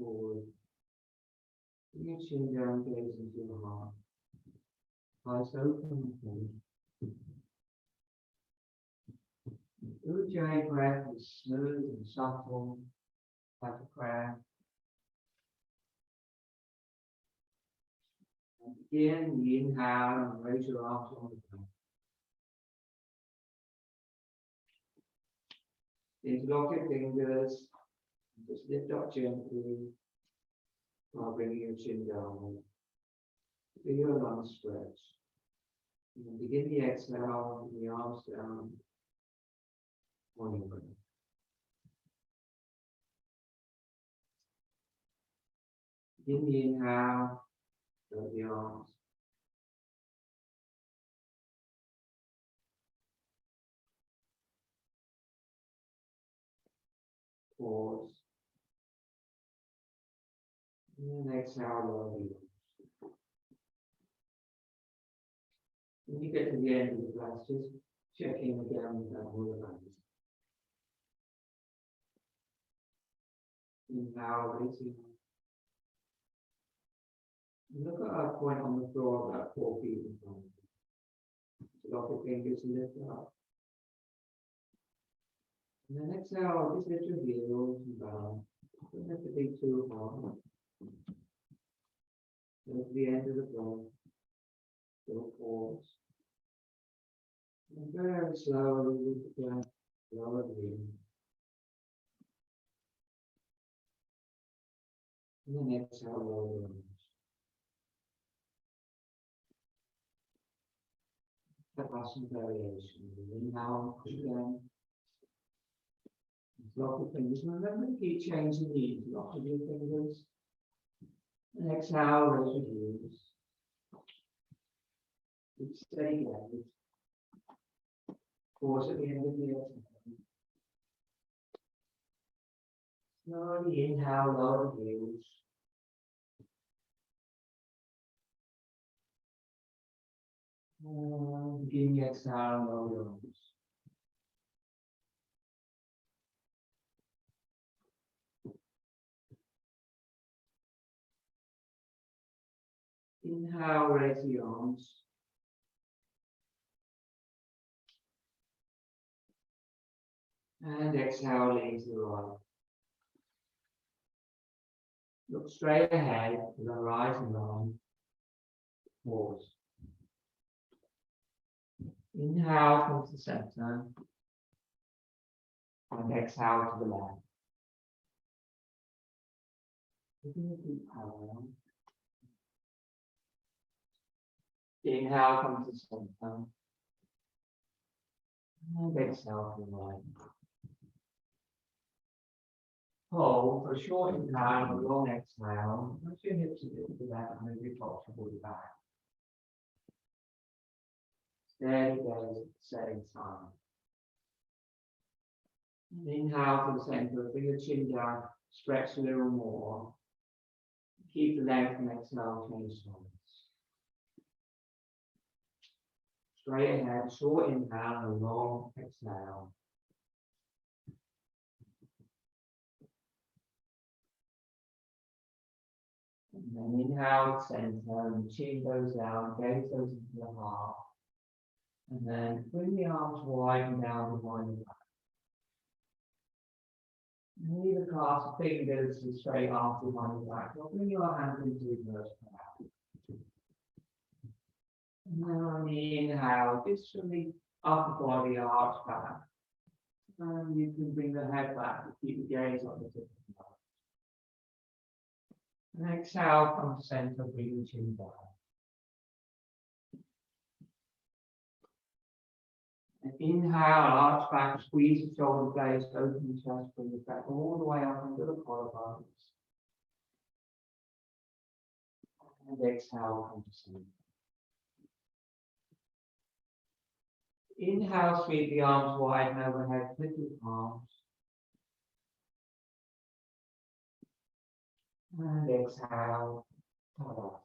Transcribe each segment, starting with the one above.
forward. Bring your chin down, gaze into your heart. Eyes open and Ujjayi breath is smooth and subtle, like a prayer. And begin the inhale and raise your arms on the ground. Interlock your fingers, and just lift up gently while bringing your chin down. Feel your lungs stretch. And then begin the exhale, bring the arms down on your breath. Begin the inhale, go the arms. Pause. And then exhale, lower the arms. When you get to the end of the breath, just check in again with that whole hands. Inhale, raising. Look at our point on the floor about 4 feet in front of you. Lock your fingers and lift up. And then exhale, just lift your heels and down. Don't have to be too hard. Go to the end of the breath. Go pause. And very slowly with the breath, lower the heel. And then exhale, lower the arms. The asana variation. Inhale, again. Lock your fingers. Remember to keep changing the lock of your fingers. And exhale, raise your heels. Keep steady gaze. Pause at the end of the exhale. Slowly inhale, lower the heels. Begin the exhale, lower your arms. Inhale, raise the arms. And exhale, lean to the right. Look straight ahead with the horizon line. Pause. Inhale, come to the center. And exhale to the left. Taking a deep inhale. Inhale, come to the center. And exhale to the right. Hold for a short inhale and a long exhale. Push your hips a bit to that and move your tops to the back. Steady gaze at the same time. And inhale to the center, bring your chin down, stretch a little more. Keep the length and exhale, change sides. Straight ahead, short inhale and a long exhale. And then inhale, center, and the chin goes down, gaze goes into the heart. And then bring the arms wide and down behind the back. And leave a clasp of fingers and straight arms behind the back. Or bring your hands into reverse prayer. And then on the inhale, just from the upper body arch back. And you can bring the head back to keep the gaze on the tip of the mouth. And exhale, come to center, bring the chin down. And inhale, arch back, squeeze the shoulder blades, open the chest, bring the back all the way up into the collarbones. And exhale, come to center. Inhale, sweep the arms wide and overhead, lift your palms. And exhale, Tadasana.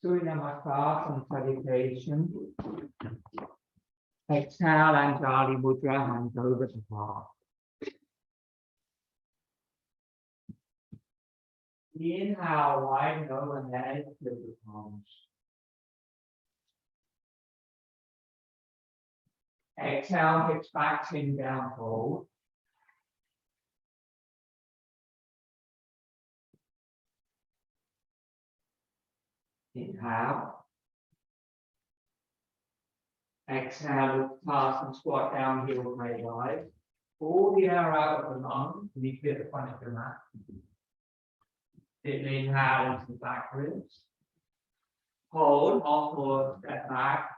Doing a massage and salutation. Exhale, Anjali Mudra, hands over the heart. Inhale, widen over the head, lift the palms. Exhale, hips back, chin down, fold. Inhale. Exhale, look past and squat down, heels made wide. Pull the air out of the lungs, and you feel the front of the mat. Sit the inhale into the back ribs. Hold, more step back.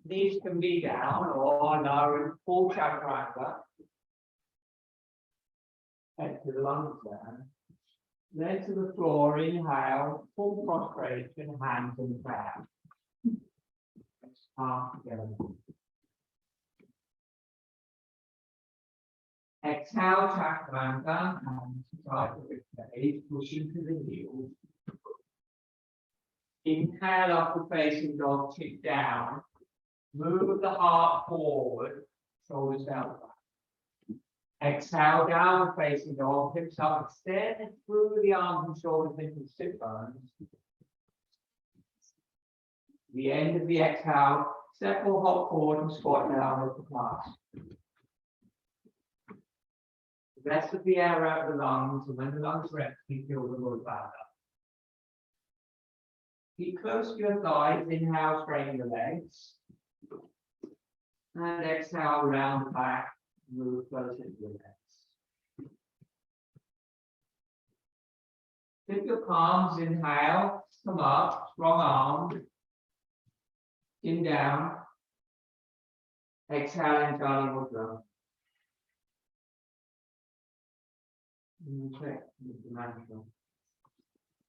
Knees can be down or lower, full chaturanga. Head to the lungs down. Then to the floor, inhale, full prostration, hands in the back. Palms together. Exhale, chaturanga, and start to rotate, pushing to the heels. Inhale, upward facing dog, kick down. Move the heart forward, shoulders down. Exhale, downward facing dog, hips up, extend through the arms and shoulders into the sit bones. The end of the exhale, step or hop forward and squat down with the class. The rest of the air out of the lungs, and when the lungs rest, you feel the lower back up. Keep close to your thighs, inhale, straighten the legs. And exhale, round the back, move closer to your legs. Lift your palms, inhale, come up, strong arms. Chin down. Exhale, Anjali Mudra. Check the mantra.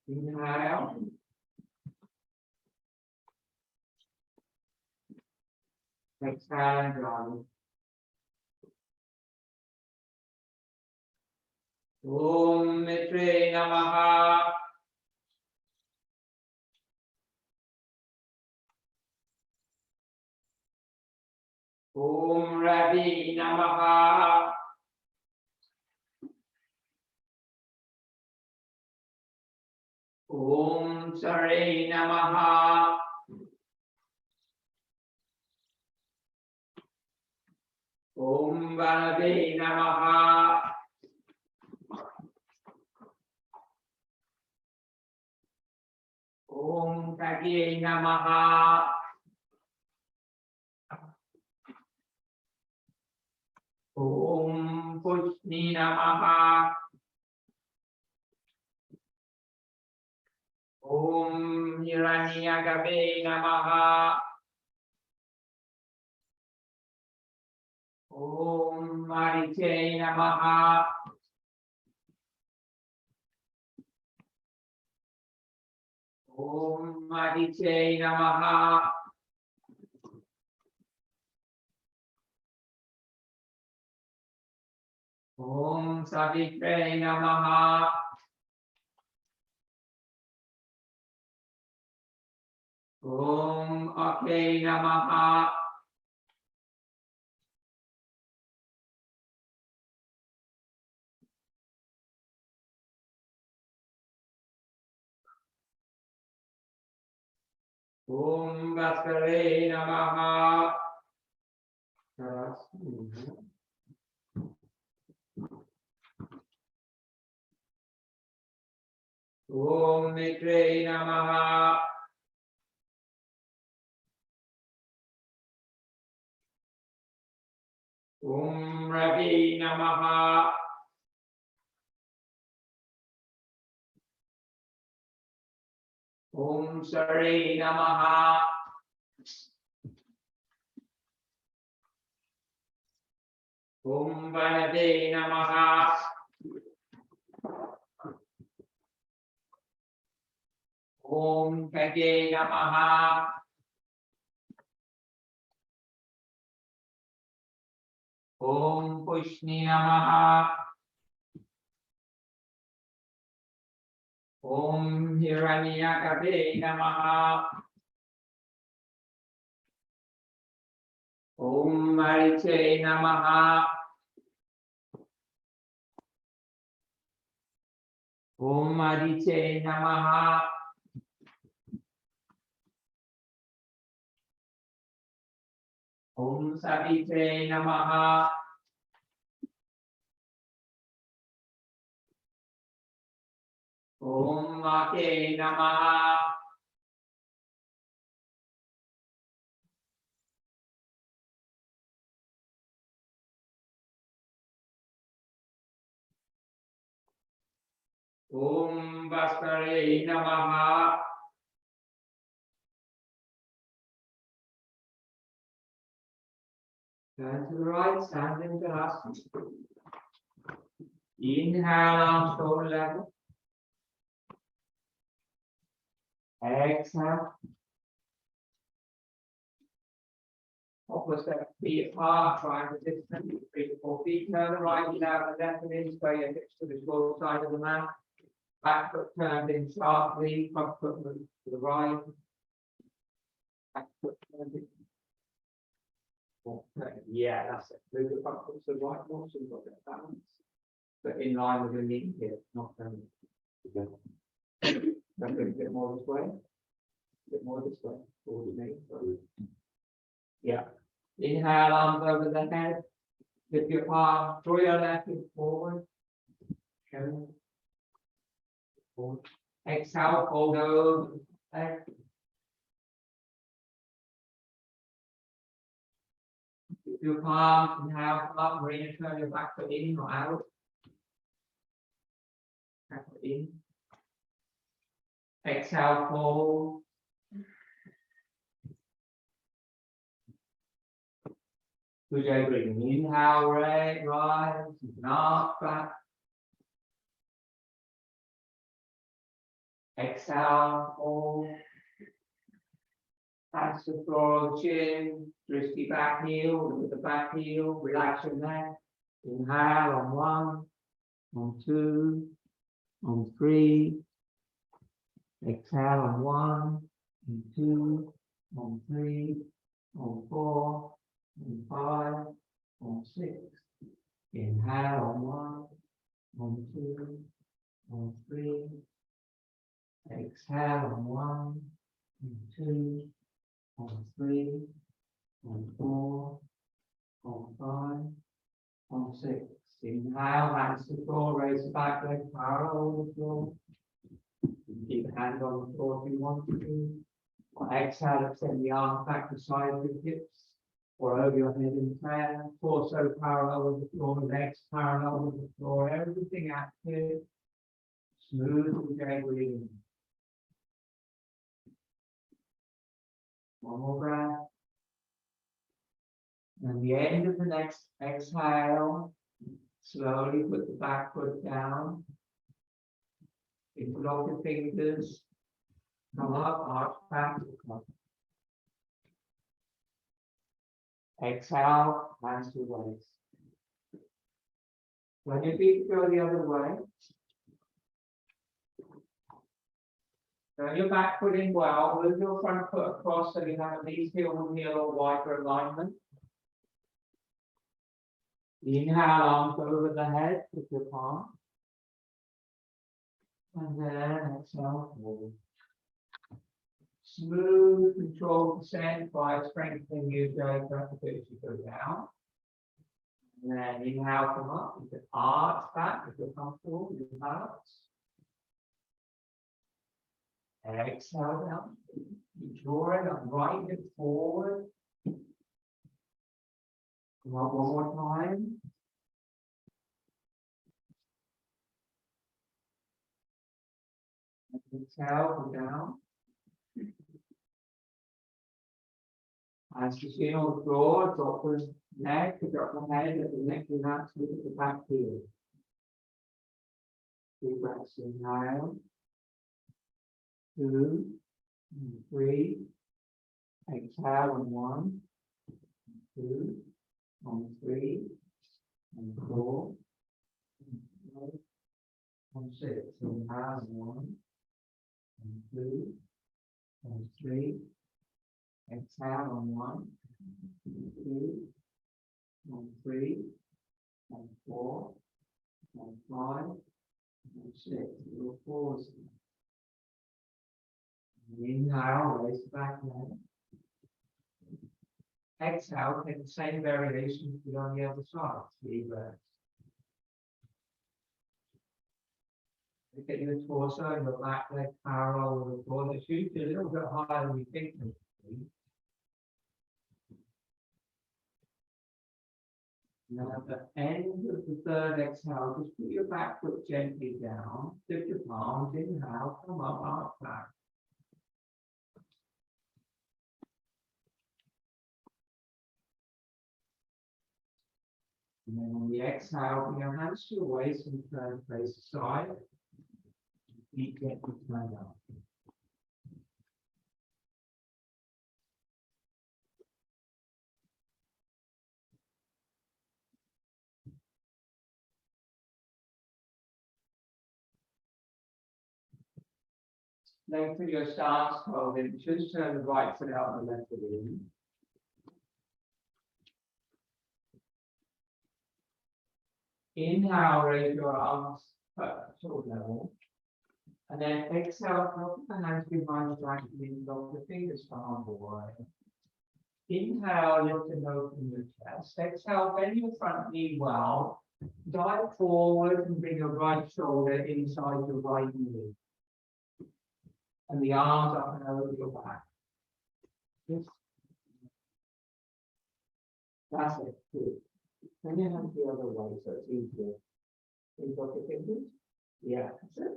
Inhale. Exhale, Anjali. Om Mitre Namaha. Om Ravi Namaha. Om Sare Namaha. Om Balade Namaha. Om Kage Namaha. Om Pushni Namaha. Om Hiranyagabe Namaha. Om Mariche Namaha. Om Mariche Namaha. Om Savitre Namaha. Om Ake Namaha. Om Bhaskare Namaha. Om Mitre Namaha. Om Ravi Namaha. Om Sare Namaha. Om Balade Namaha. Om Kage Namaha. Om Pushni Namaha. Om Hiranyagabe Namaha. Om Mariche Namaha. Om Mariche Namaha. Om Savite Namaha. Om Ake Namaha. Om Vaskare Namaha. Turn to the right, stand in asana. Inhale, arms shoulder level. Exhale. Opposite feet apart, triangle distance, 3 to 4 feet. Turn the right knee out, the left knee in, square your hips to the both side of the mat. Back foot turned in sharply, front foot moves to the right. Back foot turned in. Okay. Yeah, that's it. Move the front foot to the right more, so you've got a bit of balance. But in line with your knee here, not turning together. Don't bring a bit more this way. A bit more this way. Forward the knee. Sorry. Yeah. Inhale, arms over the head. Lift your palm, draw your left foot forward. Forward. Exhale, fold over the leg. Lift your palms, inhale, come up, bring turn your back foot in or out. Back foot in. Exhale, fold. Good job, breathing. Inhale, rise, knock back. Exhale, fold. Hands to the floor, chin, twisty back heel, look at the back heel, relax your neck. Inhale on 1, on 2, on 3. Exhale on 1, on 2, on 3, on 4, on 5, on 6. Inhale on 1, on 2, on 3. Exhale on 1, on 2, on 3, on 4, on 5, on 6. Inhale, hands to the floor, raise the back leg parallel with the floor. You can keep the hand on the floor if you want to. Or exhale, extend the arms back to side of the hips or over your head in prayer. Torso parallel with the floor, legs parallel with the floor, everything active. Smooth and gently breathing. One more breath. And the end of the next exhale, slowly put the back foot down. Interlock your fingers. Come up, arch back. Exhale, hands to waist. When your feet go the other way, turn your back foot in well, move your front foot across so you have at least heel and heel or wider alignment. Inhale, arms over the head with your palm. And then exhale forward. Smooth, controlled descent by strengthening your breath as you go down. And then inhale, come up. You can arch back if you're comfortable with your balance. Exhale down. You draw it up, right hip forward. Come up one more time. Exhale, go down. As you see on the floor, drop the neck, drop the head, let the neck relax, look at the back heel. 3 breaths, inhale. 2, 3. Exhale on 1, 2, on 3, on 4, on 6. Inhale on 1, on 2, on 3. Exhale on 1, 2, 3, and 4, and 5, and 6. Little pause. Inhale, raise the back leg. Exhale, take the same variation as on the other side. 3 breaths. Look at your torso and your back leg parallel with the floor. It's usually a little bit higher than you think it would be. Now at the end of the third exhale, just put your back foot gently down, lift your palms, inhale, come up, arch back. And then on the exhale, bring your hands to your waist and turn face aside. Feet gently turn up. Lengthen your stance, Colin. Just turn the right foot out and the left foot in. Inhale, raise your arms up to level. And then exhale, drop the hands behind the back and lock the fingers down the way. Inhale, lift and open your chest. Exhale, bend your front knee well. Dive forward and bring your right shoulder inside your right knee. And the arms up and over your back. Just. That's it. Good. And then hand the other way so it's easier. Can you drop your fingers? Yeah, that's it.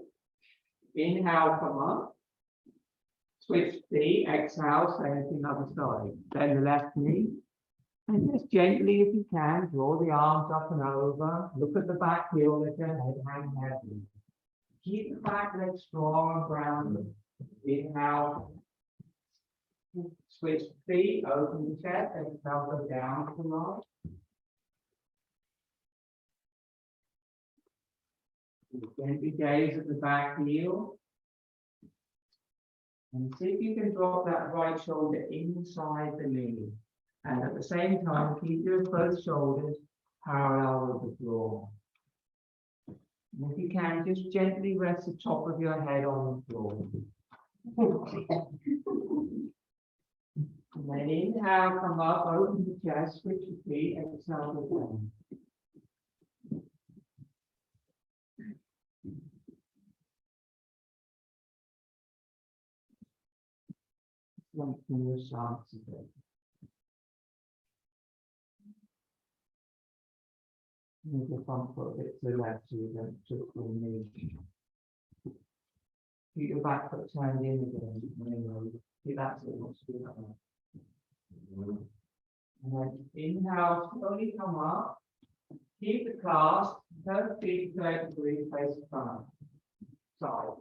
Inhale, come up. Switch feet, exhale, same thing other side. Bend the left knee. And just gently, if you can, draw the arms up and over. Look at the back heel, let your head hang heavy. Keep the back leg strong and grounded. Inhale. Switch feet, open the chest, exhale, go down to the right. Gently gaze at the back heel. And see if you can drop that right shoulder inside the knee. And at the same time, keep your both shoulders parallel with the floor. And if you can, just gently rest the top of your head on the floor. And then inhale, come up, open the chest, switch your feet, exhale, go down. Lengthen your stance a bit. Move your front foot a bit to the left so you don't shift your knee. Keep your back foot turned in again. Keep that so it wants to do that one. And then inhale, slowly come up. Keep the clasp, turn feet 30 degrees, face the front. Side.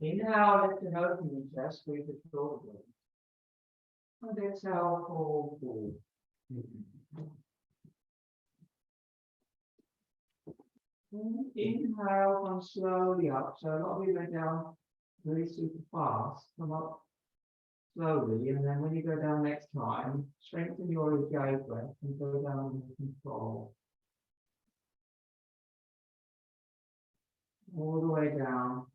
Inhale, lift and open your chest, squeeze the shoulder blades. And exhale, fall forward. Inhale, come slowly up. So a lot of you go down really super fast. Come up slowly, and then when you go down next time, strengthen your ujjayi breath and go down with control. All the way down.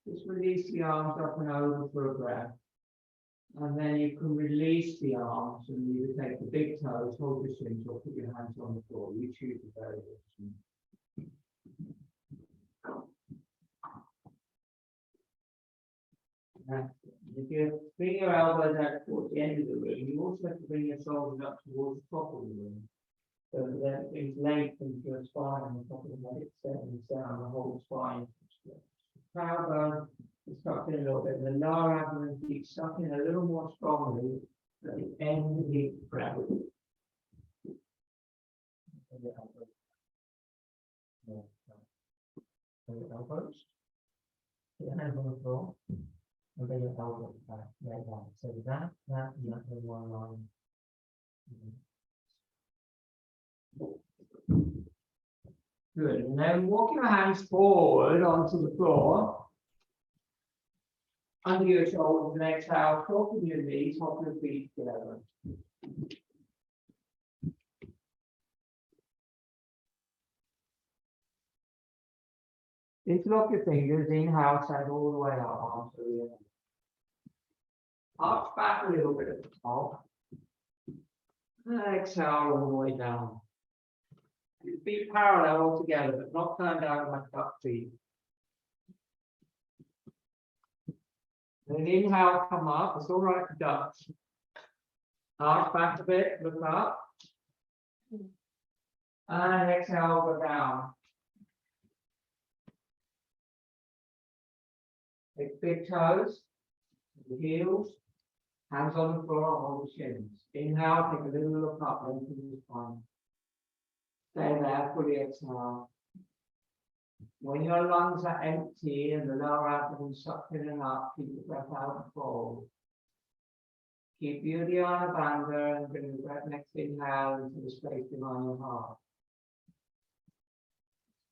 Just release the arms up and over for a breath. And then you can release the arms and you take the big toes, hold your shins, or put your hands on the floor. You choose the variation. If you bring your elbows out towards the end of the room, you also have to bring your shoulders up towards the top of the room. So that things lengthen your spine on the top of the head, extends down the whole spine. Tailbone is tucked in a little bit, and the lower abdomen keeps stuck in a little more strongly at the end of the breath. Elbows. Put your hands on the floor. And bring your elbows back. Right down. So that, and that in one line. Good. And then walk your hands forward onto the floor. Under your shoulders and exhale, crossing your knees, hop your feet together. Interlock your fingers, inhale, send all the way up, arms to the end. Arch back a little bit at the top. And exhale all the way down. Feet parallel all together, but not turned down like duck feet. Then inhale, come up. It's all right for ducks. Arch back a bit, look up. And exhale, go down. Take big toes, the heels, hands on the floor, hold the shins. Inhale, take a little look up, lengthen the spine. Stay there, fully exhale. When your lungs are empty and the lower abdomen sucked in and up, keep the breath out and fold. Keep Uddiyana Bandha and bring the breath next inhale into the space behind your heart.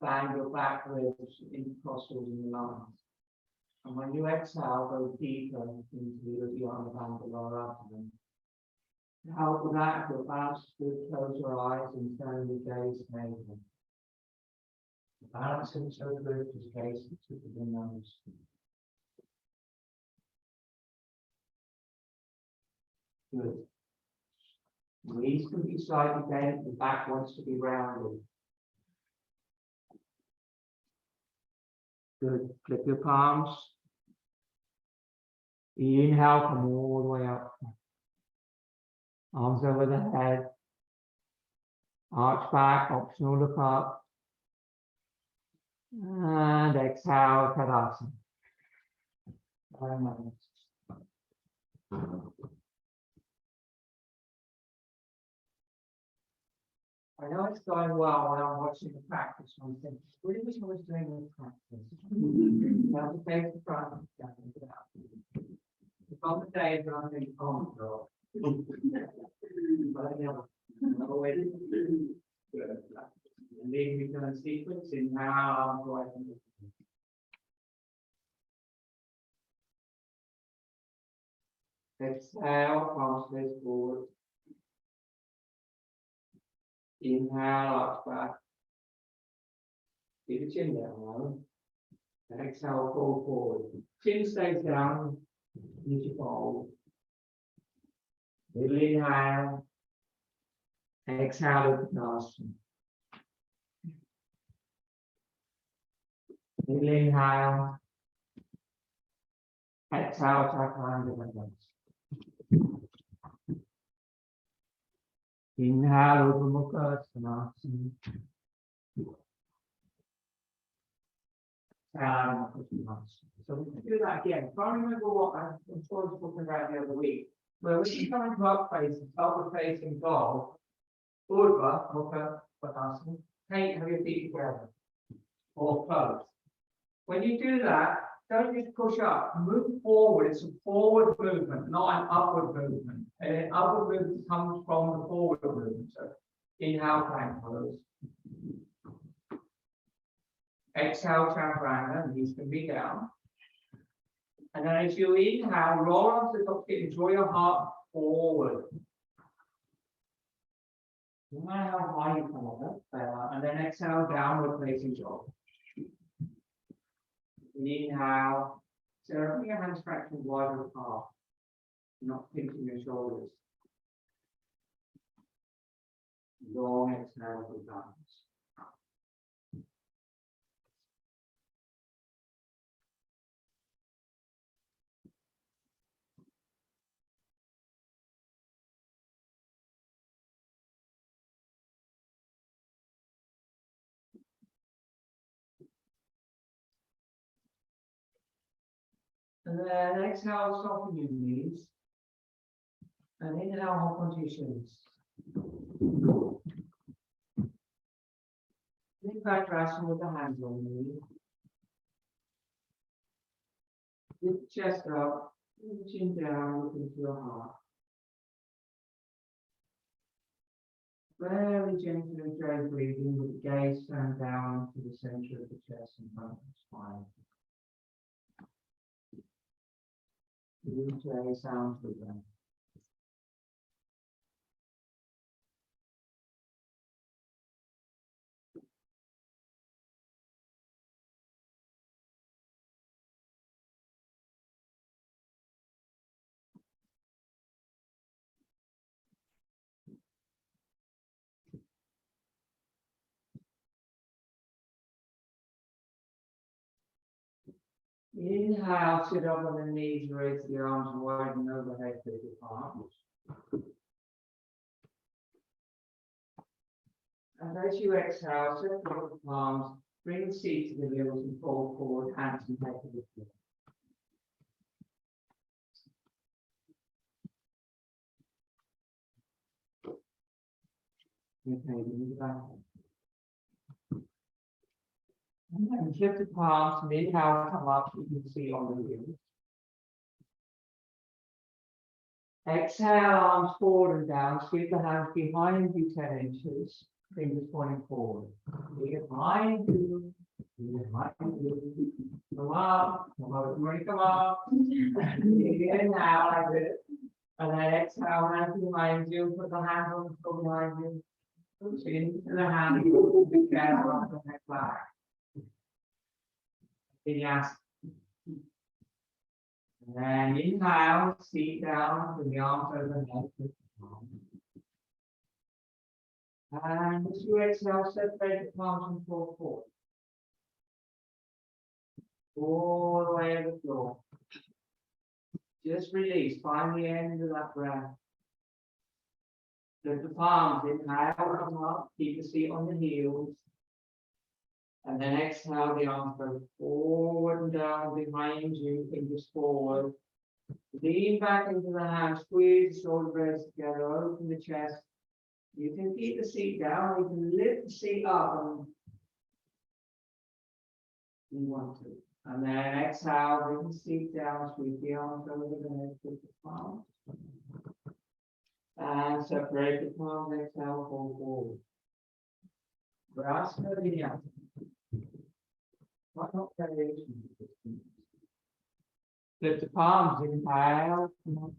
Expand your back ribs, intercostals in the lungs. And when you exhale, go deeper into the Uddiyana Bandha lower abdomen. To help with that, if you're balanced, close your eyes and turn your gaze to navel. Balancing so good, just gaze to the nose. Good. Knees can be slightly bent, the back wants to be rounded. Good. Flip your palms. Inhale, come all the way up. Arms over the head. Arch back, optional look up. And exhale, Tadasana. Very nice. I know it's going well when I'm watching the practice. I'm thinking, what do I was doing with practice? Now to face the front and down and out. It's on the days when I'm thinking, oh my God. But I never waited. And then we can sequence in how I'm going. Exhale, palms face forward. Inhale, arch back. Keep the chin down. And exhale, fold forward. Chin stays down. Need to fold. Little inhale. Exhale, Uttanasana. Little inhale. Exhale, Chaturanga. Inhale, Urdhva Mukha. So we can do that again. Try and remember what I was talking about the other week. Where when you come into up facing, upward facing dog, Urdhva Mukha Padasana, have your feet together or close. When you do that, don't just push up, move forward. It's a forward movement, not an upward movement. And an upward movement comes from the forward movement. So inhale, plank pose. Exhale, chaturanga, knees can be down. And then as you inhale, roll onto the top, draw your heart forward. No matter how high you come up, and then exhale, downward facing dog. Inhale, so bring your hands fractions wider apart, not pinching your shoulders. Long exhale for balance. And then exhale, soften your knees. And inhale, hop onto your shins. Think back to asana with the hands on the knee. Lift the chest up, bring the chin down, look into your heart. Very gently and gently breathing with the gaze turned down to the center of the chest and front of the spine. Ujjayi sounds with them. Inhale, sit up on the knees, raise the arms wide and overhead with the palms. And as you exhale, sit up the palms, bring the seat to the heels and fold forward, hands and head to the floor. Okay, move back. And then flip the palms, inhale, come up, you can see on the wheels. Exhale, arms forward and down, sweep the hands behind you 10 inches, fingers pointing forward. Behind you, behind you. Come up, everybody come up. Inhale like this. And then exhale, hands behind you, put the hands on the floor behind you. Push into the hands, the chest off the neck back. Vinyasa. And then inhale, seat down, with the arms overhead. And as you exhale, separate the palms and fall forward. All the way to the floor. Just release, find the end of that breath. Lift the palms, inhale, come up, keep the seat on the heels. And then exhale, the arms go forward and down behind you, fingers forward. Lean back into the hands, squeeze the shoulder blades together, open the chest. You can keep the seat down, you can lift the seat up and you want to. And then exhale, bring the seat down, sweep the arms over the head, with the palms. And separate the palms, exhale, fall forward. Grasp the vinyasa. What not variation? Lift the palms, inhale, come on.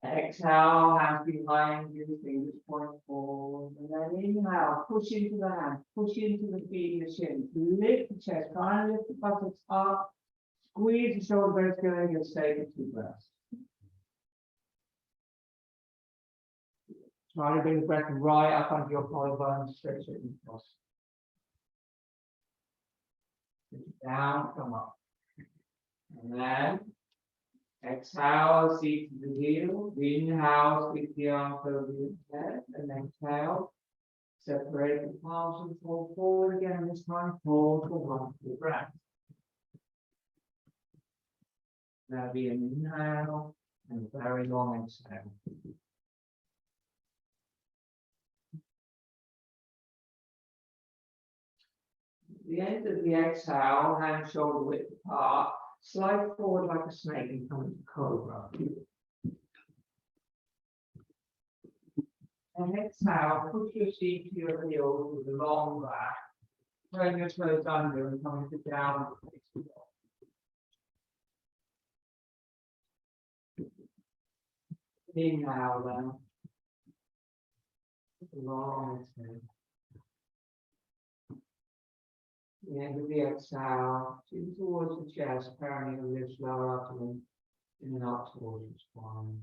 Exhale, hands behind you, fingers point forward. And then inhale, push into the hands, push into the feet and the shins. Lift the chest, try and lift the buttocks up. Squeeze the shoulder blades together, you'll stay for 2 breaths. Try to bring the breath right up onto your collarbone, stretch it across. Down, come up. And then exhale, seat to the heel. Inhale, sweep the arms over your head. And exhale, separate the palms and fall forward again. This time, hold for 1 full breath. That'll be an inhale and a very long exhale. The end of the exhale, hands shoulder width apart, slide forward like a snake and come into cobra. And exhale, push your seat to your heels with a long back. Turn your toes under and come into down. Inhale then. Long exhale. The end of the exhale, chin towards the chest, perineum lifts lower abdomen, in and up towards the spine.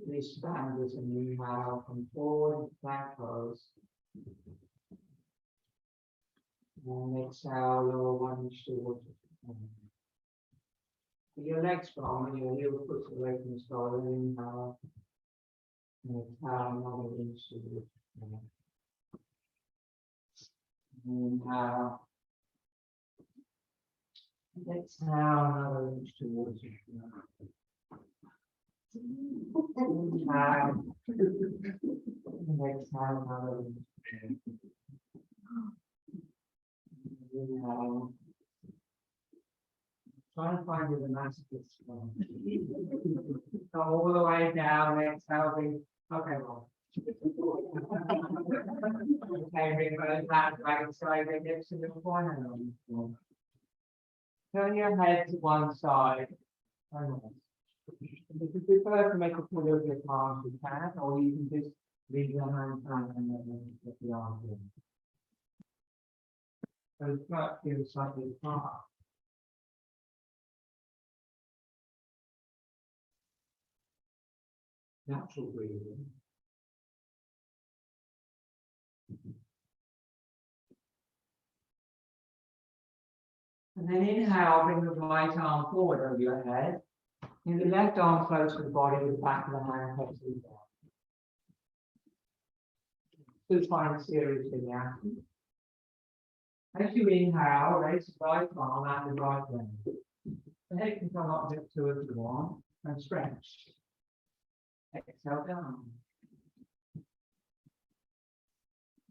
Release standards and inhale, come forward, back pose. And exhale, lower 1 inch towards the spine. With your legs strong and your heel puts away from the shoulder, inhale. And exhale, another inch towards the spine. Inhale. Exhale, another inch towards you. Inhale. Exhale, another inch. Inhale. Try to find where the masochist from. Go all the way down, exhale. Okay, well. Okay, bring those hands back inside the hips to the forehead on the floor. Turn your head to one side. If you prefer to make a pull of your palms, you can, or you can just leave your hands down and then get the arms in. So the front feels slightly apart. Natural breathing. And then inhale, bring the right arm forward over your head. And the left arm close to the body with the back of the hand touches the ground. Two final series in the action. As you inhale, raise the right arm and the right leg. The head can come up a bit too if you want, and stretch. Exhale down.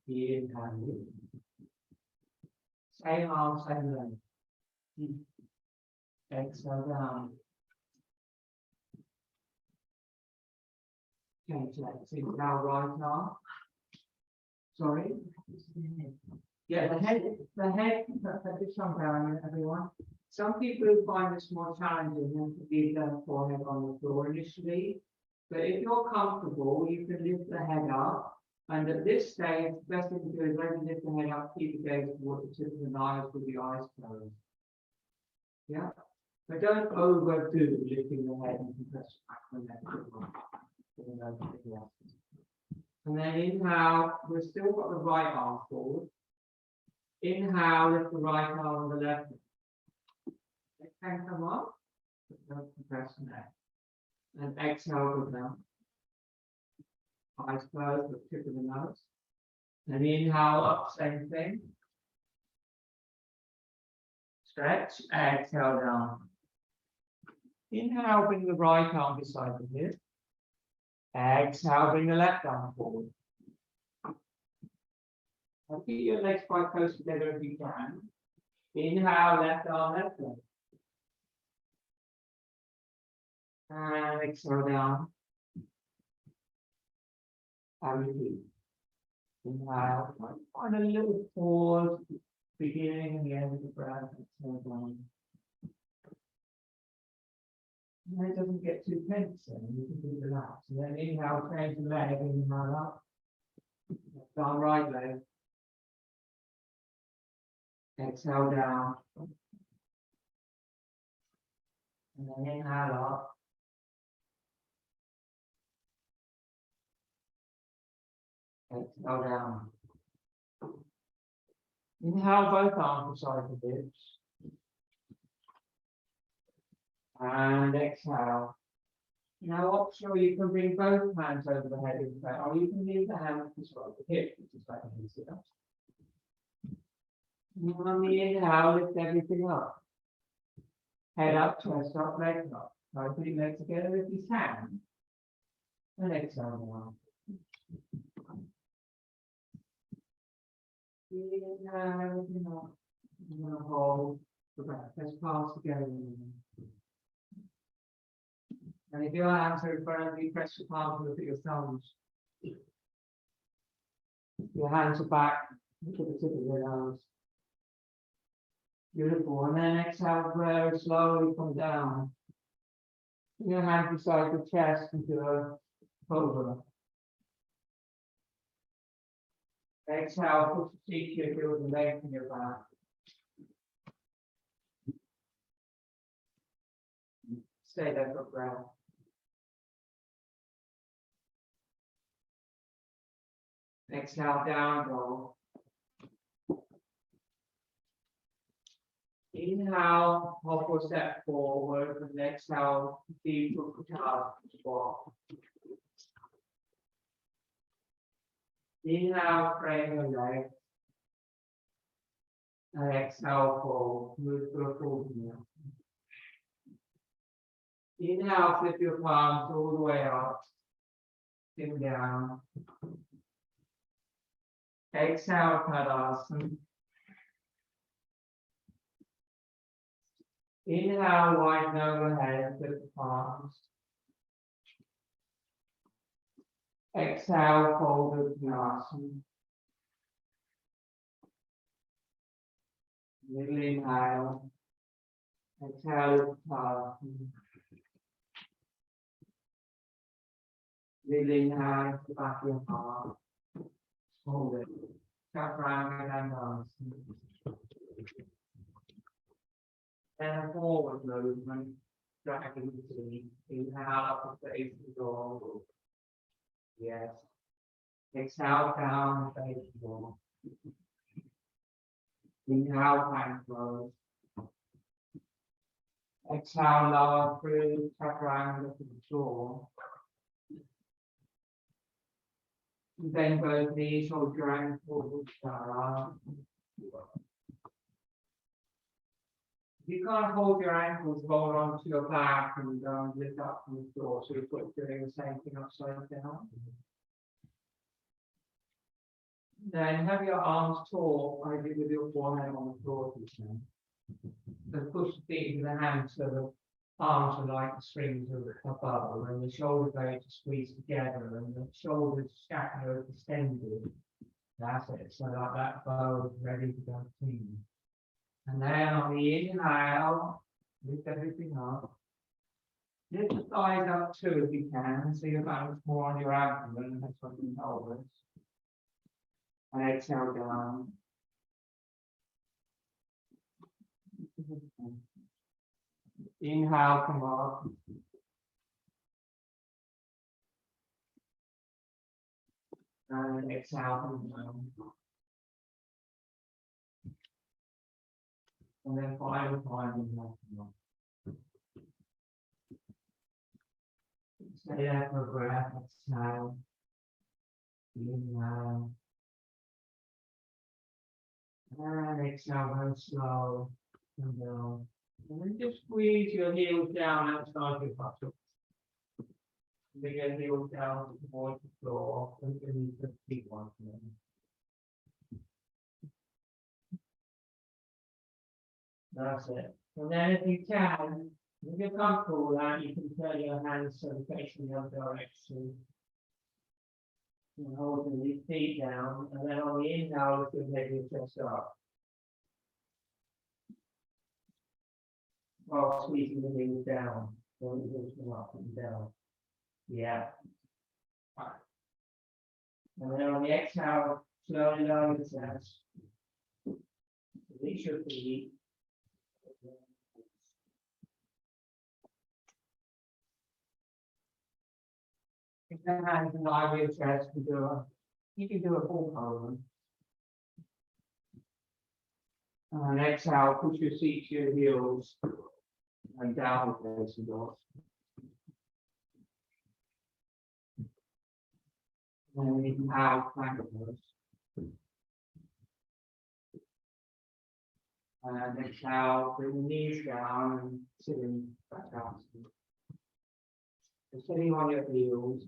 Inhale. Same arm, same leg. Exhale down. Change legs. Inhale, right arm. Sorry. Yeah, the head, this one down, everyone. Some people who find this more challenging than to leave their forehead on the floor initially. But if you're comfortable, you can lift the head up. And at this stage, the best thing to do is only lift the head up, keep the gaze towards the tip of the eyes with the eyes closed. Yeah? But don't overdo lifting the head and compress back the neck. And then inhale, we've still got the right arm forward. Inhale, lift the right arm and the left. It can come up, but don't compress the neck. And exhale, go down. Eyes closed, the tip of the nose. And inhale up, same thing. Stretch, exhale down. Inhale, bring the right arm beside the hip. Exhale, bring the left arm forward. Now keep your legs quite close together if you can. Inhale, left arm, left leg. And exhale down. And repeat. Inhale, find a little pause, beginning and the end of the breath. Exhale down. And it doesn't get too tense then, you can be relaxed. And then inhale, change the leg, inhale up. Down right leg. Exhale down. And then inhale up. Exhale down. Inhale both arms beside the hips. And exhale. Now optional, you can bring both hands over the head in front, or you can leave the hands beside the hip, which is like easier. And on the inhale, lift everything up. Head up, chest up, legs up. Try putting legs together if you can. And exhale down. Inhale, you're going to hold the breath. Let's pass together. And if your hands are in front of you, press your palms and look at your thumbs. Your hands are back, look at the tip of your nose. Beautiful. And then exhale, very slowly come down. Bring your hand beside the chest into a cobra. Exhale, push the cheek to your heels and lengthen your back. Stay there for a breath. Exhale, down dog. Inhale, hop or step forward, and exhale, deep squat. Inhale, frame your legs. And exhale, fold. Move to a full kneel. Inhale, flip your palms all the way up. Sink down. Exhale, Tadasana. Inhale, widen overhead, flip the palms. Exhale, fold the asana. Middle inhale. Exhale, Tadasana. Middle inhale, to the back of your heart. Hold it. Chaturanga and asana. And a forward movement, dragging the feet. Inhale up the face of the door. Yes. Exhale down the face of the door. Inhale, hand close. Exhale, lower through, chaturanga to the floor. Then both knees hold your ankles, Svara. If you can't hold your ankles, roll onto your back and lift up from the floor. So you're doing the same thing upside down. Then have your arms tall, maybe with your forehead on the floor if you can. And push the feet into the hands so the arms are like the strings above, and the shoulders are to squeeze together, and the shoulders scapula extended. That's it. So like that bow is ready to go clean. And then on the inhale, lift everything up. Lift the thighs up too if you can, so your balance more on your abdomen. That's what you pelvis. And exhale down. Inhale, come up. And exhale, come down. And then final time, inhale, come up. Stay there for a breath, exhale. Inhale. And exhale, very slow. And down. And then just squeeze your heels down outside your buttocks. Bring your heels down towards the floor. And you the feet once more. That's it. And then if you can, if you're comfortable with that, you can turn your hands so they're facing the other direction. And holding your feet down. And then on the inhale, lift your head and your chest up. While squeezing the heels down, so the heels come up and down. Yeah. Right. And then on the exhale, slowly lower the chest. Release your feet. If the hands and lie with your chest, you can do a full pose. And exhale, push your seat to your heels. And downward facing dog. And then inhale, plank pose. And exhale, bring the knees down and sitting back down. So sitting on your heels.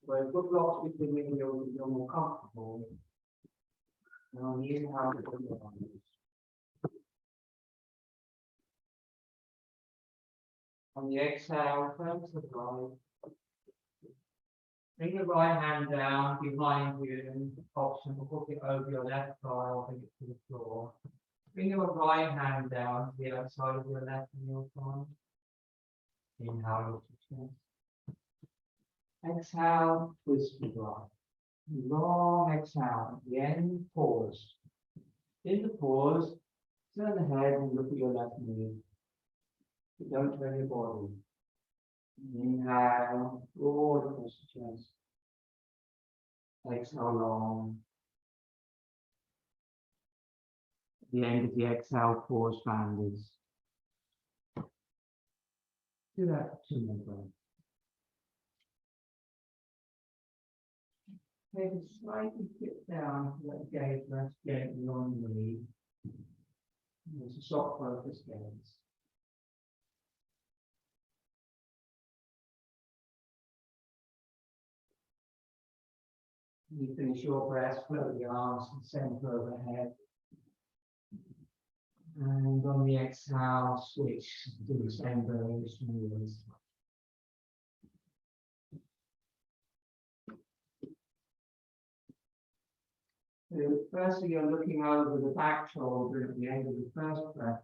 Where foot blocks between your heels, you're more comfortable. And on the inhale, put your arms. On the exhale, turn to the right. Bring your right hand down behind you and option to hook it over your left thigh or bring it to the floor. Bring your right hand down to the outside of your left and your thigh. Inhale, lift your chest. Exhale, twist to the right. Long exhale. At the end, pause. In the pause, turn the head and look at your left knee. But don't turn your body. Inhale, broad across the chest. Exhale long. At the end of the exhale, pause founders. Do that for 2 more breaths. Take a slightly tip down to let the gaze rest gently on the knee. It's a soft focus gaze. You finish your breath, float the arms and center overhead. And on the exhale, switch to the same variation. So firstly, you're looking over the back shoulder at the end of the first breath.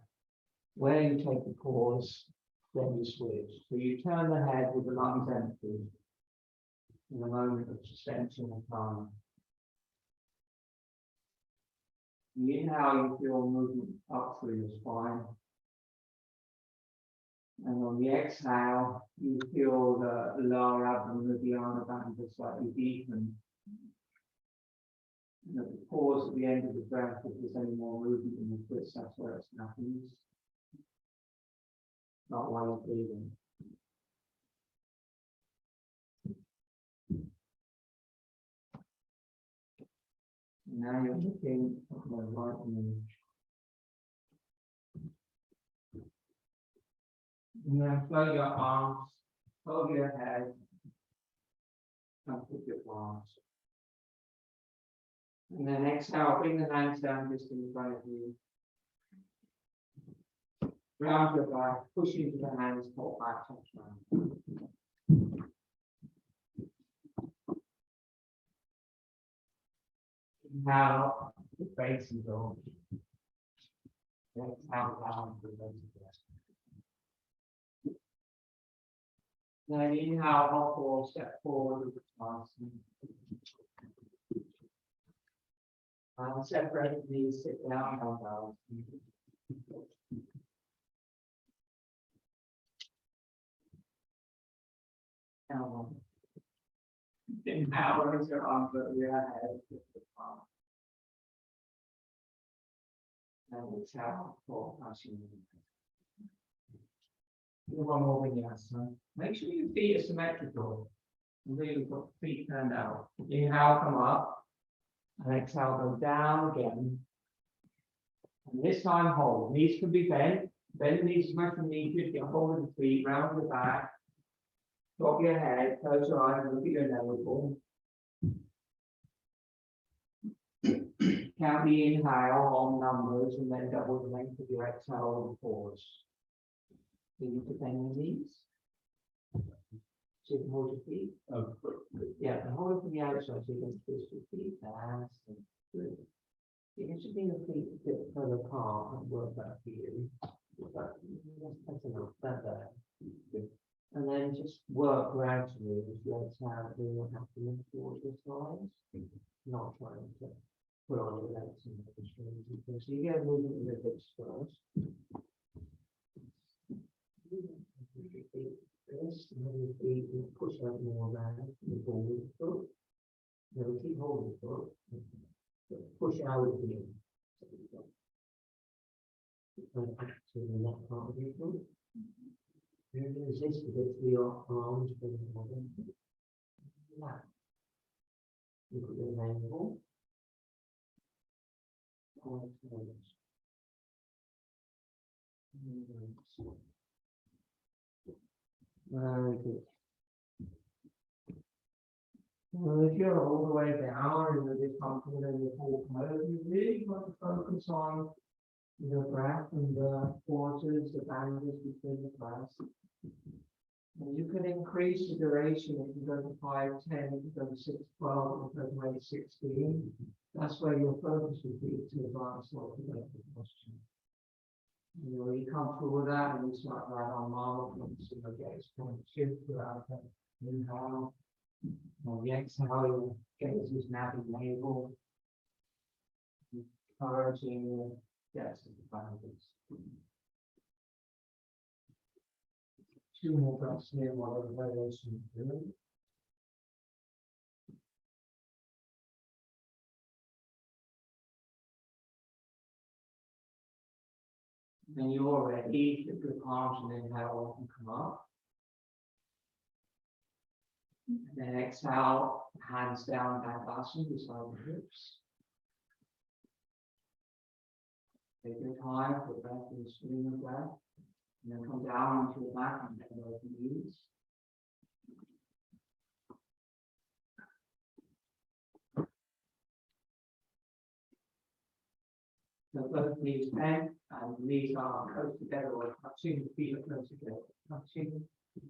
Where you take the pause, then you switch. So you turn the head with the lungs empty in a moment of suspension of time. You inhale, you feel movement up through your spine. And on the exhale, you feel the lower abdomen of the arm band slightly deepen. And at the pause at the end of the breath, if there's any more movement in the twist, that's where it happens. not while you're breathing. Now you're looking at my right knee. And then flow your arms over your head and put your palms. And then exhale, bring the hands down just in front of you. Round your back, push into the hands, pull back, touch round. Now, the face is on. Exhale down to the rest. Then inhale, hop or step forward with the asana. And separate the knees, sit down, elbows. Elbow. Inhale, raise your arms over your head, with the palm. And exhale, for asana. Do one more vinyasa. Make sure your feet are symmetrical. Really put feet turned out. Inhale, come up. And exhale, go down again. And this time hold. Knees can be bent. Bend the knees as much as needed. Get hold of the feet, round the back. Drop your head, close your eyes, and look at your navel. Count the inhale on numbers and then double the length of your exhale and pause. You need to bend your knees. So you can hold your feet. Yeah, and hold it from the outside so you can twist your feet fast and good. You can just bring your feet a bit further apart and work that for you. That's enough, there. And then just work gradually as you exhale, bring your abdomen towards your thighs. Not trying to put on your legs and make the strings. So you get a movement in your hips first. This, and then your feet will push out more around the ball of the foot. Now we keep holding the foot, push out of the knee. And back to the left part of your foot. And resist a bit with your arms, bring them over. Now, you put your navel. Very good. Well, if you're all the way down and you're discomfortable in your full pose, you really want to focus on the breath and the pauses, the boundaries between the breaths. And you can increase the duration if you go to 5, 10, if you go to 6, 12, if you go to 8, 16. That's where your focus would be to advance or to make the posture. Are you comfortable with that? And we start right on normal. So your gaze can shift throughout the inhale. Or the exhale, your gaze is napping navel. Encouraging the depths of the boundaries. 2 more breaths here while the variation is doing. When you're ready, lift your palms and inhale and come up. And then exhale, hands down, back asana beside the hips. Take your time for breath and stream of breath. And then come down onto your back and bend over the knees. So both knees bent and knees are close together or touching, the feet are close together, touching.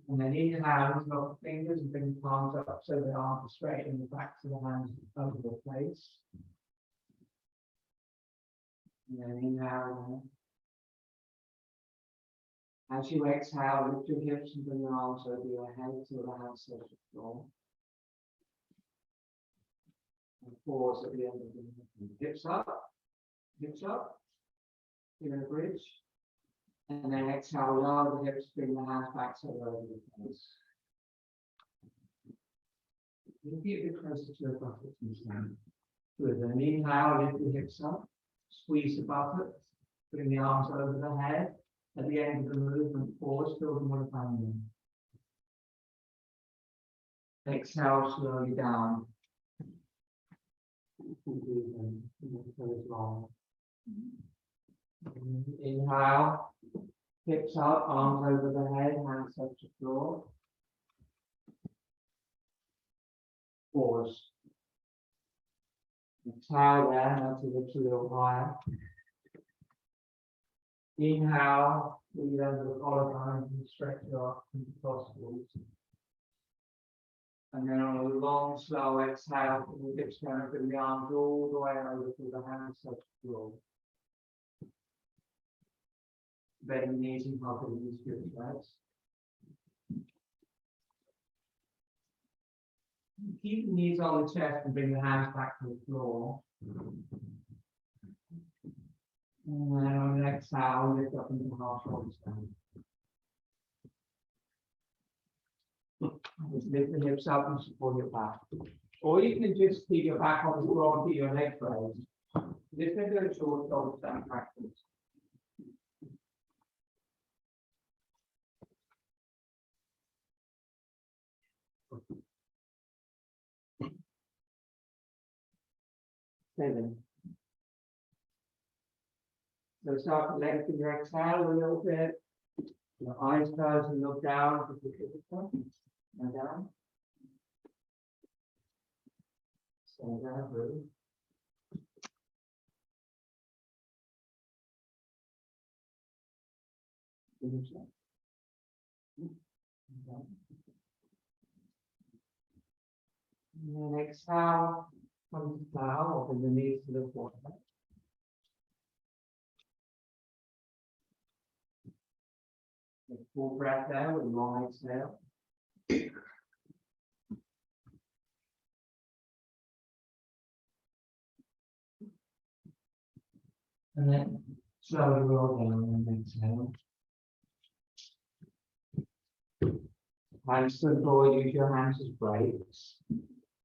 And then inhale, lock the fingers and bring the palms up so the arms are straight and the backs of the hands over the face. And then inhale. As you exhale, lift your hips and bring your arms over your head so the hands touch the floor. And pause at the end of the hips up. Hips up, give it a bridge, and then exhale, lower the hips, bring the hands back so over the face. You get a bit closer to the buttocks and stand. Good, and inhale, lift the hips up, squeeze the buttocks, bring the arms over the head, At the end of the movement, pause, feel the water coming in. Exhale slowly down. Long. Inhale, hips up, arms over the head, hands touch the floor. Pause. Exhale there, now to lift a little higher. Inhale, breathe under the collarbones and stretch your intercostals. And then on a long, slow exhale, from the hips down to the arms all the way over to the hands touch the floor. Bend the knees and hug the knees to the legs. Keep the knees on the chest and bring the hands back to the floor. And then on the exhale, lift up into half shoulder stand. Just lift the hips up and support your back. Or you can just keep your back on the floor and keep your legs raised. Just make a short shoulder stand practice. Seven. So start to lengthen your exhale a little bit. Your eyes closed and look down. And down. Stay there, breathe. Finish that. And then exhale. Come to flower, open the knees to the forehead. Take a full breath there with a long exhale. And then slowly roll down and exhale. Hands to the floor, use your hands as brakes.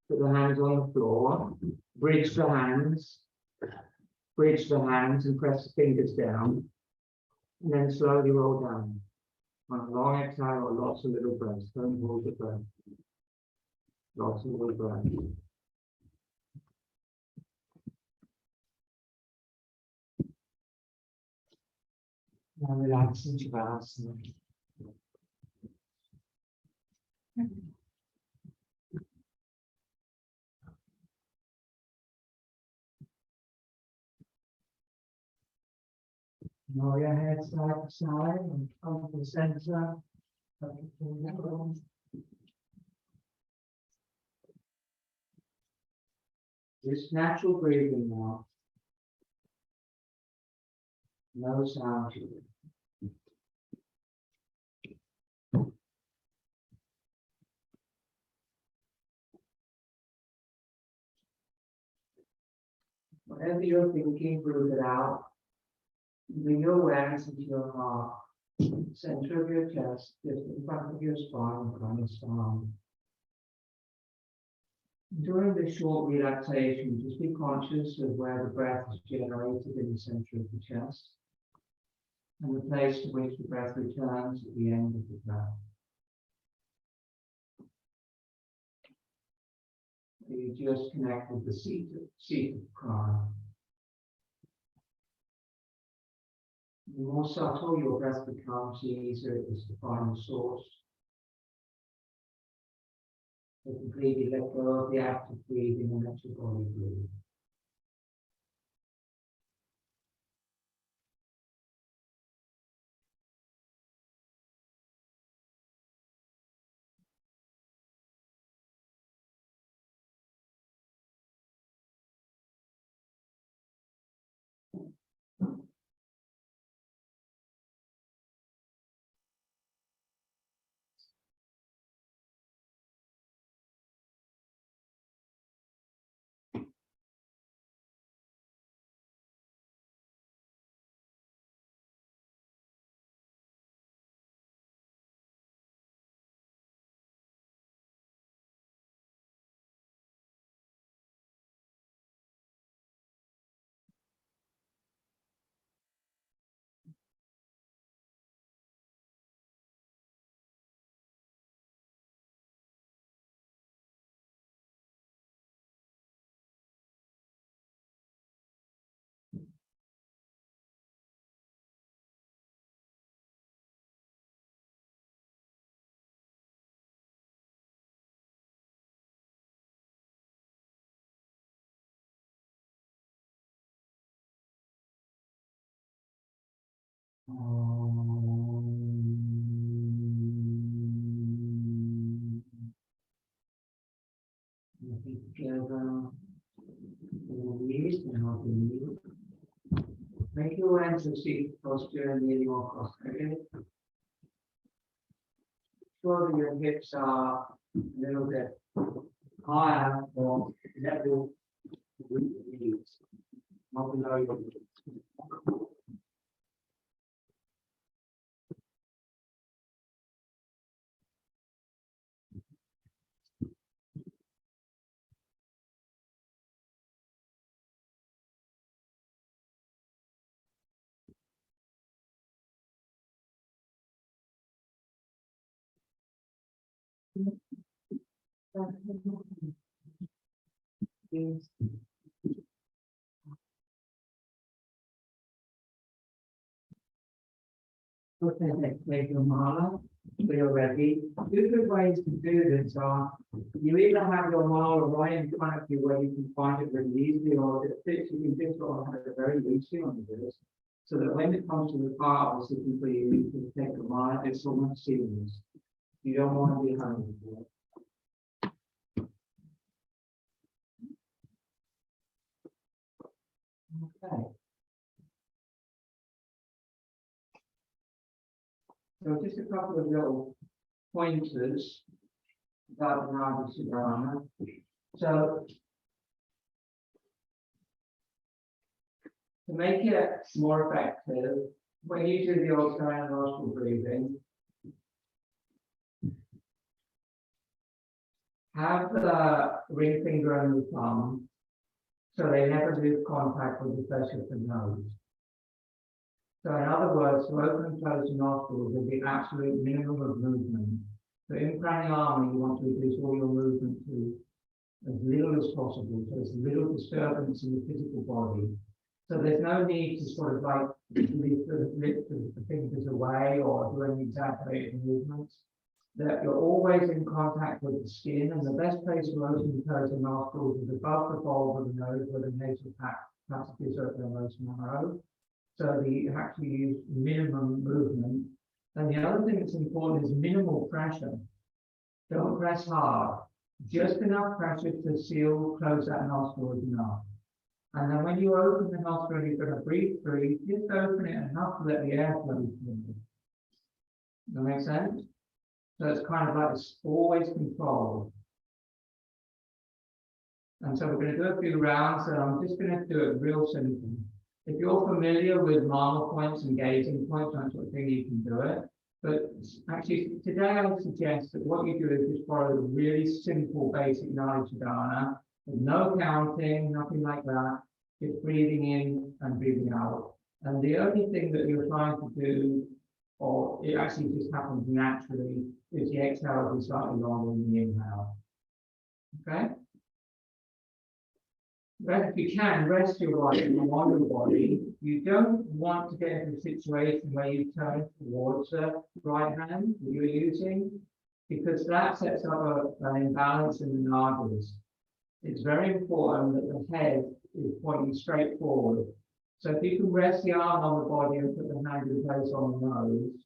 Put the hands on the floor, bridge the hands and press the fingers down. And then slowly roll down. On a long exhale or lots of little breaths. Don't hold the breath. Lots of little breaths. Now relax into asana. Roll your head side to side and come to the center. Just natural breathing now. No sound to it. Whatever you're thinking, breathe it out. Bring your awareness into your heart, center of your chest, just in front of your spine, from your spine. During this short relaxation, just be conscious of where the breath is generated in the center of the chest and the place to which the breath returns at the end of the breath. You just connect with the seat of prana. The more subtle your breath becomes, the easier it is to find the source. So completely let go of the act of breathing and let your body breathe. Together, release and help you. Make your hands to seat posture near your cross-legged. Sure that your hips are a little bit higher or level with the knees, not below your knees. Okay, take your mala, so you're ready. Two good ways to do this are, you either have your mala right in front of you where you can find it really easily, or if it fits, you can just sort of have it very loosely on the wrist, so that when it comes to the part of sitting for you, you can take your mala, it's almost seamless. You don't want to be hungry for it. Okay. So just a couple of little pointers about the Nadi Shodhana. So to make it more effective, when you do the alternate nostril breathing, have the ring finger and the thumb so they never lose contact with the flesh of the nose. So in other words, to open and close the nostrils with the absolute minimum of movement. So in Pranayama, you want to reduce all your movement to as little as possible, so there's little disturbance in the physical body. So there's no need to sort of like lift the fingers away or do any exaggerated movements. That you're always in contact with the skin, and the best place to open and close the nostrils is above the bulb of the nose where the nasal passages are the most narrow. So you actually use minimum movement. And the other thing that's important is minimal pressure. Don't press hard. Just enough pressure to seal, close that nostril is enough. And then when you open the nostril, you're going to breathe through, just open it enough to let the air flow through. Does that make sense? So it's kind of like it's always controlled. And so we're going to do a few rounds, and I'm just going to do it real simple. If you're familiar with marble points and gazing points, that sort of thing, you can do it. But actually, today I would suggest that what you do is just follow the really simple basic Nadi Shodhana, with no counting, nothing like that, just breathing in and breathing out. And the only thing that you're trying to do, or it actually just happens naturally, is the exhale will be slightly longer than the inhale. Okay? But if you can, rest your body and on your body. You don't want to get into a situation where you turn towards the right hand that you're using, because that sets up an imbalance in the nadis. It's very important that the head is pointing straight forward. So if you can rest the arm on the body and put the hand in place on the nose,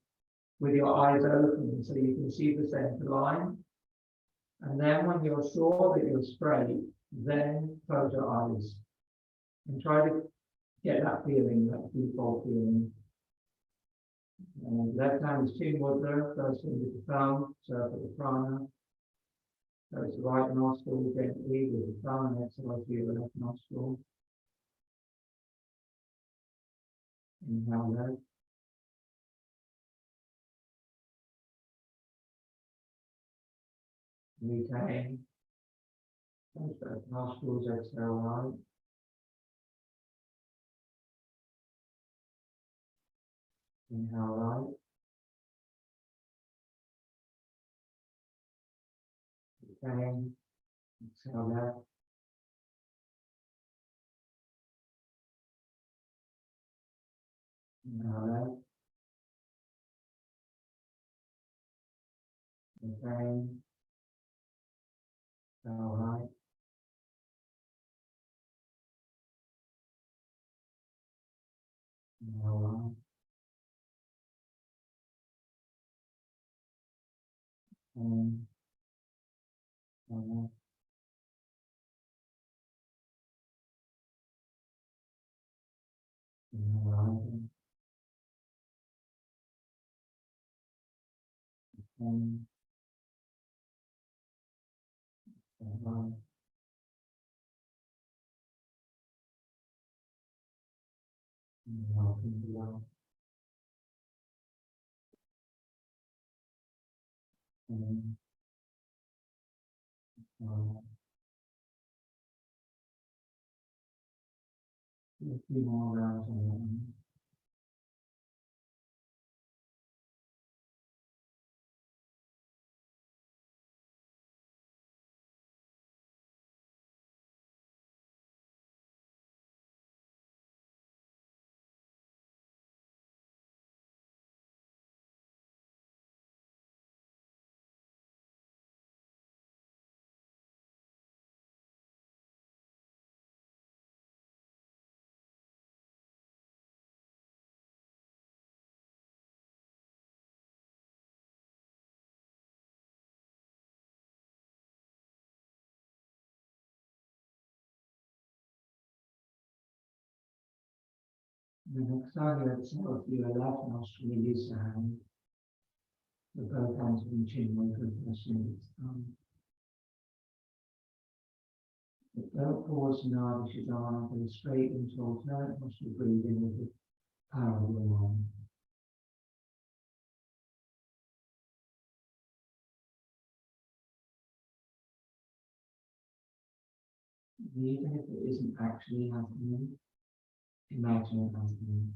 with your eyes open so you can see the center line. And then when you're sure that you're straight, then close your eyes and try to get that feeling, that default feeling. And left hand is Vishnu Mudra, first finger to thumb, circle the prana. Close the right nostril gently with the thumb and exhale through your left nostril. Inhale left. Retain. Close both nostrils, exhale right. Inhale right. Retain. Exhale left. Inhale left. Retain. Exhale right. Inhale right. Om, Om, Om, Om, Om, Om, a few more rounds on that one. And exhale, exhale through your left nostril, release the hand. With both hands reaching with the pressing its thumb. But don't pause in Nadi Shodhana, go straight into alternate nostril breathing with the power of your mind. Even if it isn't actually happening, imagine it happening.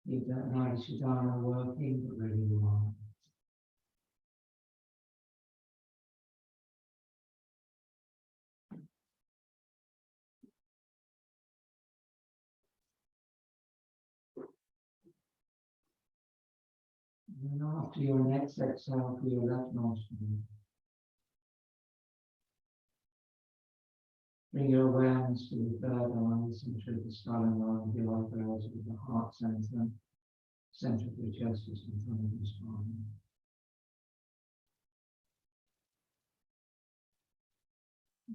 Leave that Nadi Shodhana working, but really you are. And after your next exhale for your left nostril, bring your awareness to the third eye, center of the skull and line of your eyebrows with the heart center, center of your chest is in front of your spine.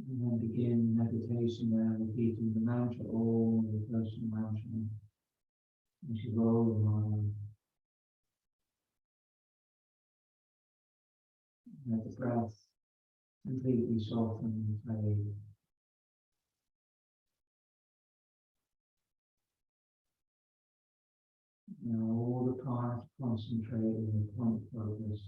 And then begin meditation there, repeating the mantra, Om, the personal mantra, as you roll your mind. Let the breath completely soften and fade. Now all the part concentrate on the point focus.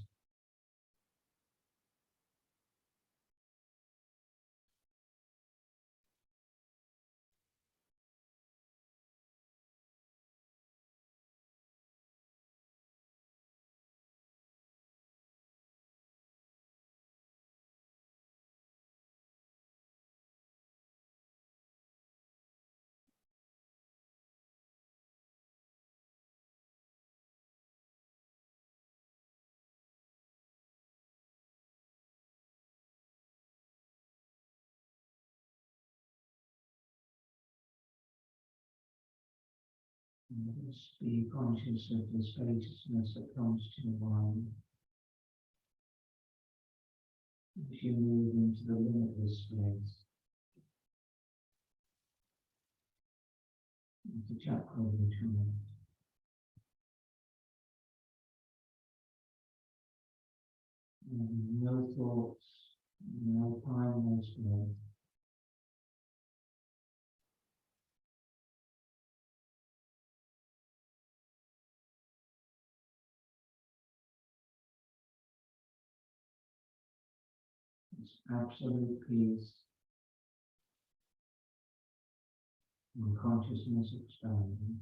And just be conscious of the spaciousness that comes to your mind as you move into the limitless space. The chakra return. No thoughts, no time, no space. It's absolute peace and consciousness expanding.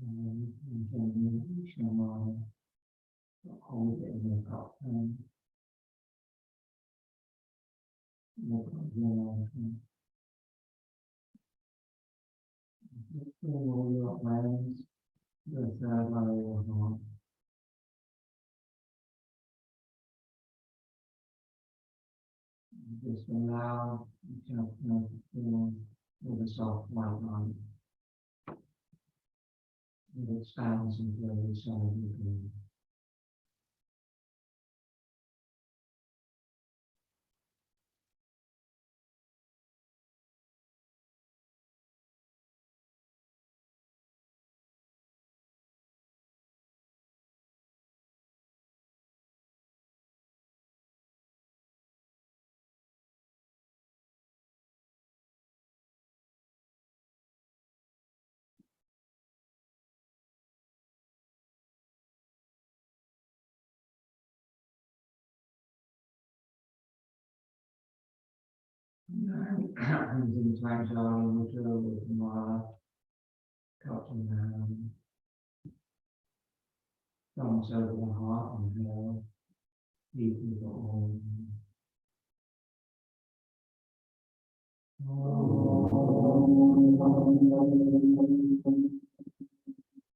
And then Vishnu Mudra, hold it in your cup hand. Look at your hand. All your hands, the third eye of your heart. Just allow yourself to feel with a soft white light. It expands into every cell of your being. Using Pranayama Mudra with Mala, cup in hand, thumbs over the heart and inhale, deeply the Om. Om.